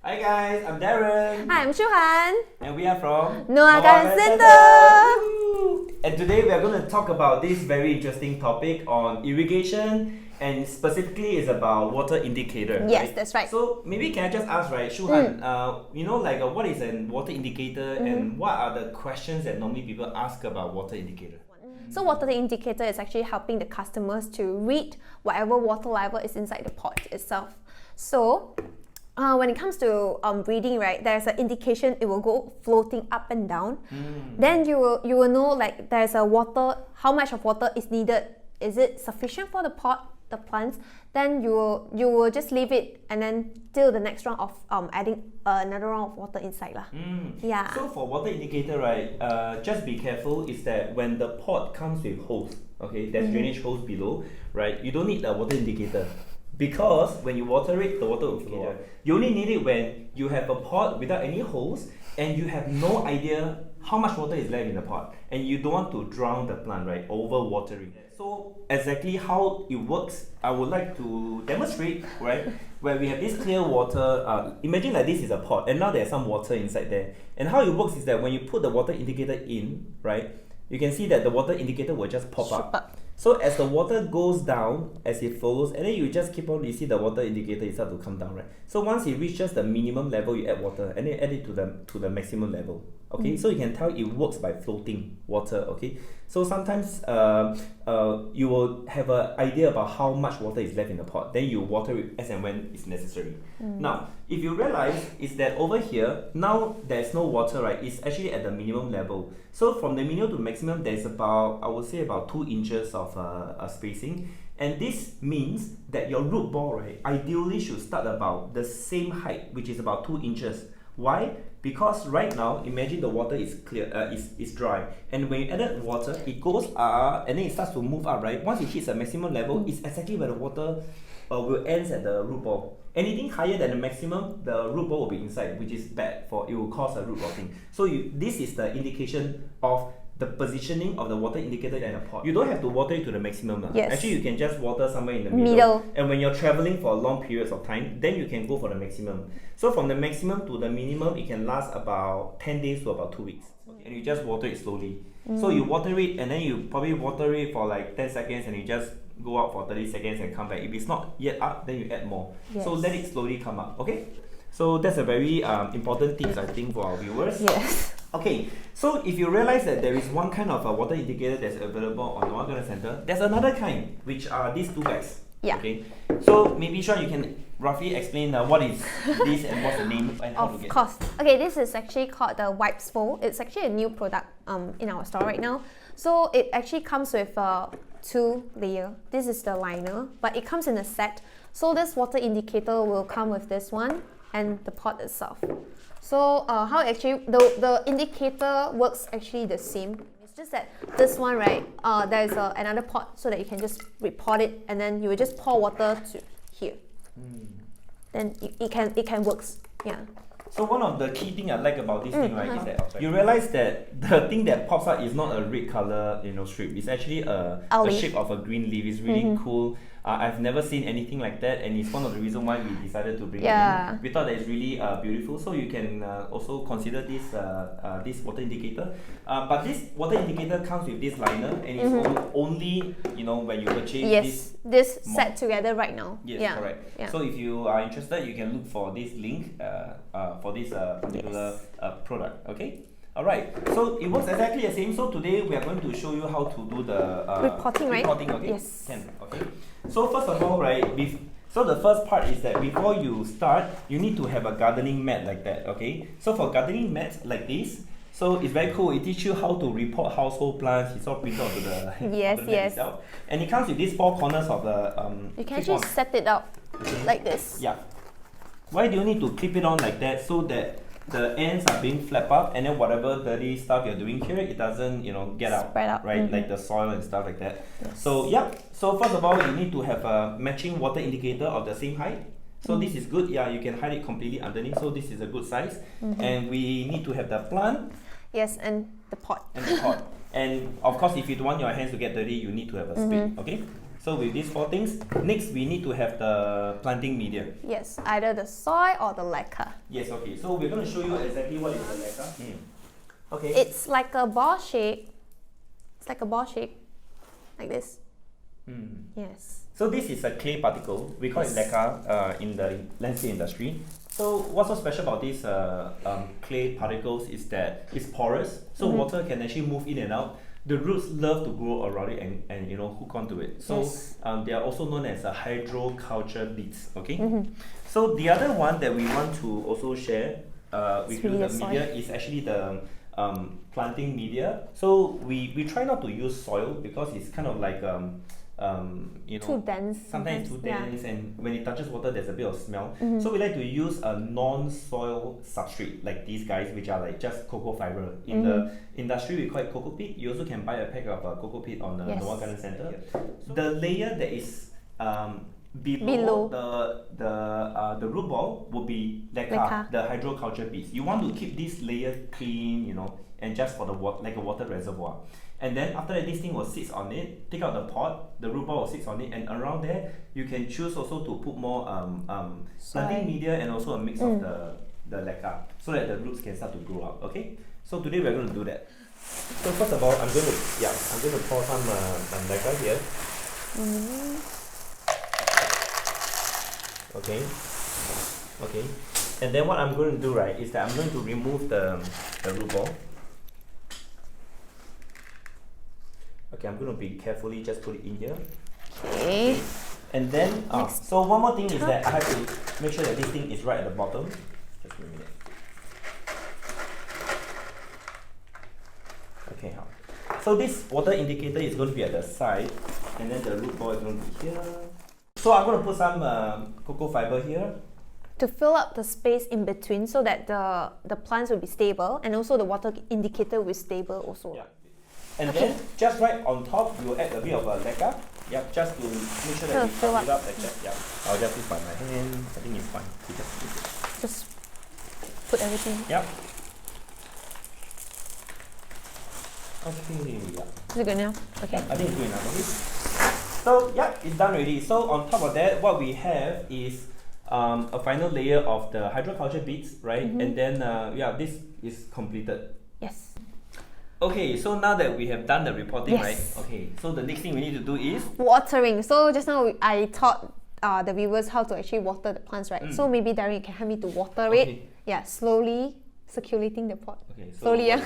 Hi guys, I'm Darren. Hi, I'm Shuhan. And we are from Noah Garden Center. Woo! And today we are going to talk about this very interesting topic on irrigation, and specifically it's about water indicator. Yes, right? that's right. So maybe can I just ask, right, Shuhan, what is a water indicator and what are the questions that normally people ask about water indicator? So water indicator is actually helping the customers to read whatever water level is inside the pot itself. So when it comes to reading, right, there's an indication, it will go floating up and down. Then you will know like there's a water, how much of water is needed. Is it sufficient for the pot, the plants? Then you will just leave it and then till the next round of adding another round of water inside lah. Yeah. So for water indicator, right, just be careful is that when the pot comes with hose, okay, there's drainage hose below, right, you don't need a water indicator. Because when you water it, the water will flow out. You only need it when you have a pot without any hose and you have no idea how much water is left in the pot and you don't want to drown the plant, right, over watering. So exactly how it works, I would like to demonstrate, right, where we have this clear water. Imagine like this is a pot and now there's some water inside there. And how it works is that when you put the water indicator in, right, you can see that the water indicator will just pop up. So as the water goes down, as it flows, and then you just keep on, you see the water indicator start to come down, right? So once it reaches the minimum level, you add water, and then add it to the maximum level. Okay, so you can tell it works by floating water. Okay, so sometimes you will have an idea about how much water is left in the pot. Then you water it as and when it's necessary. Now, if you realize is that over here now there's no water, right? It's actually at the minimum level. So from the minimum to maximum, there's about, I would say, about 2 inches of spacing. And this means that your root ball, right, ideally should start about the same height, which is about 2 inches. Why? Because right now, imagine the water is clear, is dry, and when you added water, it goes up and then it starts to move up, right? Once it hits a maximum level, it's exactly where the water will ends at the root ball. Anything higher than the maximum, the root ball will be inside, which is bad for it will cause a root rotting. So this is the indication of the positioning of the water indicator in a pot. You don't have to water it to the maximum. Yes. Actually, you can just water somewhere in the middle. And when you're traveling for long periods of time, then you can go for the maximum. So from the maximum to the minimum, it can last about 10 days to about 2 weeks. Okay. And you just water it slowly. So you water it and then you probably water it for like 10 seconds and you just go out for 30 seconds and come back. If it's not yet up, then you add more. Yes. So let it slowly come up. Okay? So that's a very important tips, I think, for our viewers. Yes. Okay, so if you realize that there is one kind of a water indicator that's available on Noah Garden Center, there's another kind, which are these two bags. Yeah. Okay, so maybe Sean, you can roughly explain what is this and what's the name and how to get it. Of course. Okay, this is actually called the Wipes Fold. It's actually a new product in our store right now. So it actually comes with 2 layer. This is the liner, but it comes in a set. So this water indicator will come with this one and the pot itself. So how actually the indicator works actually the same. It's just that this one, right, there's another pot so that you can just report it and then you will just pour water to here. Then it can works. Yeah. So one of the key thing I like about this thing, right, is that you realize that the thing that pops out is not a red color, strip. It's actually a shape of a green leaf. It's really cool. I've never seen anything like that, and it's one of the reasons why we decided to bring it in. We thought that it's really beautiful, so you can also consider this this water indicator. But this water indicator comes with this liner, and it's only when you purchase this set together right now. Yes, correct. Yeah. So if you are interested, you can look for this link for this particular product. Okay. Alright, so it works exactly the same. So today we are going to show you how to do the reporting, right? Okay? Yes. Okay. So first of all, right, so the first part is that before you start, you need to have a gardening mat like that, okay? So for gardening mats like this, so it's very cool. It teaches you how to report household plants. It's all printed onto the yes. itself. And it comes with these 4 corners of the you can actually set it up like this. Yeah. Why do you need to clip it on like that? So that the ends are being flapped up, and then whatever dirty stuff you're doing here, it doesn't, get out, spread out, right? Like the soil and stuff like that. Yes. So yeah. So first of all, you need to have a matching water indicator of the same height. So this is good. Yeah, you can hide it completely underneath. So this is a good size. And we need to have the plant. Yes, and the pot. And the pot. And of course, if you don't want your hands to get dirty, you need to have a spade. Okay. So with these 4 things, next we need to have the planting media. Yes, either the soil or the lacquer. Yes, okay. So we're going to show you exactly what is the lacquer. Okay. It's like a ball shape. It's like a ball shape, like this. Yes. So this is a clay particle. We call it lacquer in the landscape industry. So what's so special about these clay particles is that it's porous, so water can actually move in and out. The roots love to grow around it and hook onto it. So they are also known as hydroculture beads. Okay. So the other one that we want to also share with you, the media, is actually the planting media. So we try not to use soil because it's kind of like too dense. Sometimes too dense, and when it touches water, there's a bit of smell. So we like to use a non-soil substrate like these guys, which are like just cocoa fiber. In the industry, we call it cocoa peat. You also can buy a pack of cocoa peat on the Noah Garden Center. So the layer that is below the root ball would be lacquer, the hydroculture beads. You want to keep this layer clean, and just for the water, like a water reservoir. And then after that, this thing will sit on it. Take out the pot, the root ball will sit on it, and around there you can choose also to put more planting media and also a mix of the lacquer, so that the roots can start to grow out. Okay. So today we're going to do that. So first of all, I'm going to pour some lacquer here. Okay. Okay. And then what I'm going to do is that I'm going to remove the root ball. Okay, I'm going to be carefully just put it in here. Okay. And then, so one more thing is that I have to make sure that this thing is right at the bottom. Just a minute. Okay, so this water indicator is going to be at the side, and then the root ball is going to be here. So I'm going to put some cocoa fiber here. To fill up the space in between so that the plants will be stable, and also the water indicator will be stable also. Yeah. And then, just right on top, you add a bit of lacquer. Yep, just to make sure that you fill it up like that. Yeah. I'll just use by my hand. I think it's fine. You just use it. Just put everything. Yep. Okay. Yeah. Is it good now? Okay. I think it's good enough. Okay. So yeah, it's done already. So on top of that, what we have is a final layer of the hydroculture beads, right? And then this is completed. Yes. Okay, so now that we have done the reporting, right? Okay, so the next thing we need to do is watering. So just now I taught the viewers how to actually water the plants, right? So maybe Darren, you can help me to water it. Yeah, slowly circulating the pot. Okay, so slowly. Yeah.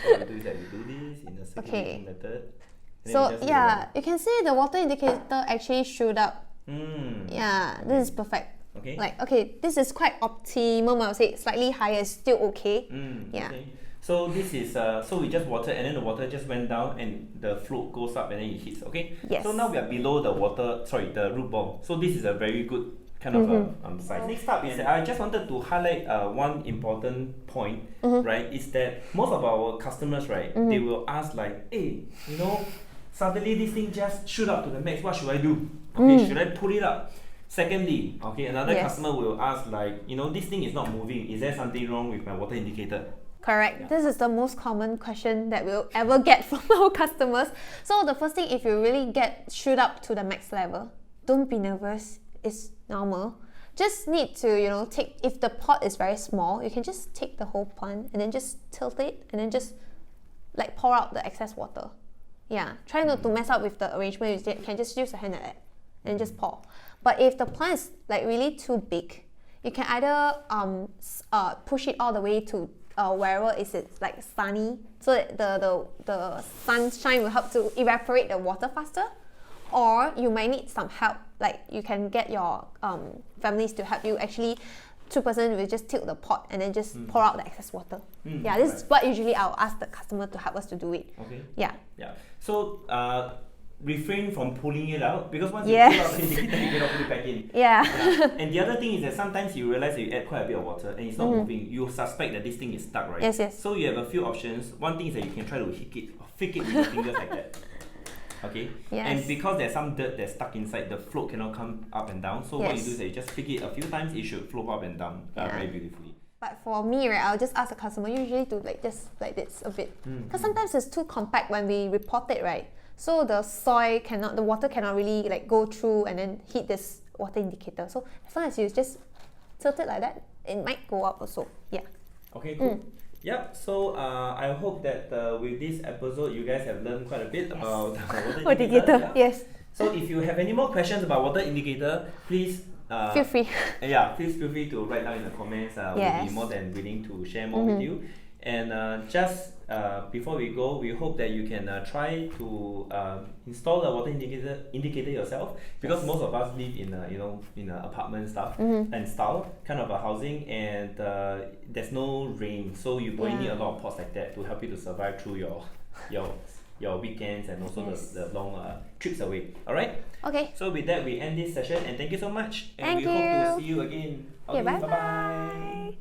So we do is that we do this in a circulating method. So yeah, you can see the water indicator actually showed up. Yeah, this is perfect. Okay. Like this is quite optimum. I would say slightly higher is still okay. Yeah. Okay. So this is so we just watered, and then the water just went down and the float goes up and then it hits. Okay. Yes. So now we are below the root ball. So this is a very good kind of size. Next up is I just wanted to highlight one important point, right? Is that most of our customers, right, they will ask like, hey, suddenly this thing just shoot up to the max. What should I do? Okay, should I pull it up? Secondly, okay, another customer will ask like, this thing is not moving. Is there something wrong with my water indicator? Correct. Yeah. This is the most common question that we'll ever get from our customers. So the first thing, if you really get shoot up to the max level, don't be nervous. It's normal. Just need to, take, if the pot is very small, you can just take the whole plant and then just tilt it and then just like pour out the excess water. Yeah. Try not to mess up with the arrangement. You can just use a hand like that and just pour. But if the plant is like really too big, you can either push it all the way to wherever it's like sunny, so that the sunshine will help to evaporate the water faster, or you might need some help, like you can get your families to help you. Actually, 2% will just tilt the pot and then just pour out the excess water. Yeah, this is what usually I'll ask the customer to help us to do it. Okay. Yeah. So refrain from pulling it out, because once you pull out the indicator, you cannot put it back in. Yeah. And the other thing is that sometimes you realize that you add quite a bit of water and it's not moving. You suspect that this thing is stuck, right? Yes. So you have a few options. One thing is that you can try to flick it with your fingers like that. Okay. Yes. And because there's some dirt that's stuck inside, the float cannot come up and down. So what you do is that you just flick it a few times. It should flow up and down very beautifully. But for me, right, I'll just ask the customer usually to just like this a bit, because sometimes it's too compact when we report it, right? so the water cannot really like go through and then hit this water indicator. So as long as you just tilt it like that, it might go up also. Yeah. Okay, cool. Yep, so I hope that with this episode you guys have learned quite a bit about water indicator. Yeah. Yes. So if you have any more questions about water indicator, please feel free. please feel free to write down in the comments. We'll be more than willing to share more with you. And just before we go, we hope that you can try to install a water indicator yourself, because most of us live in in a apartment stuff and style kind of a housing, and there's no rain, so you probably need a lot of pots like that to help you to survive through your weekends and also the long trips away. Alright? Okay. So with that, we end this session, and thank you so much, and Thank we hope you. to see you again. Okay, bye bye.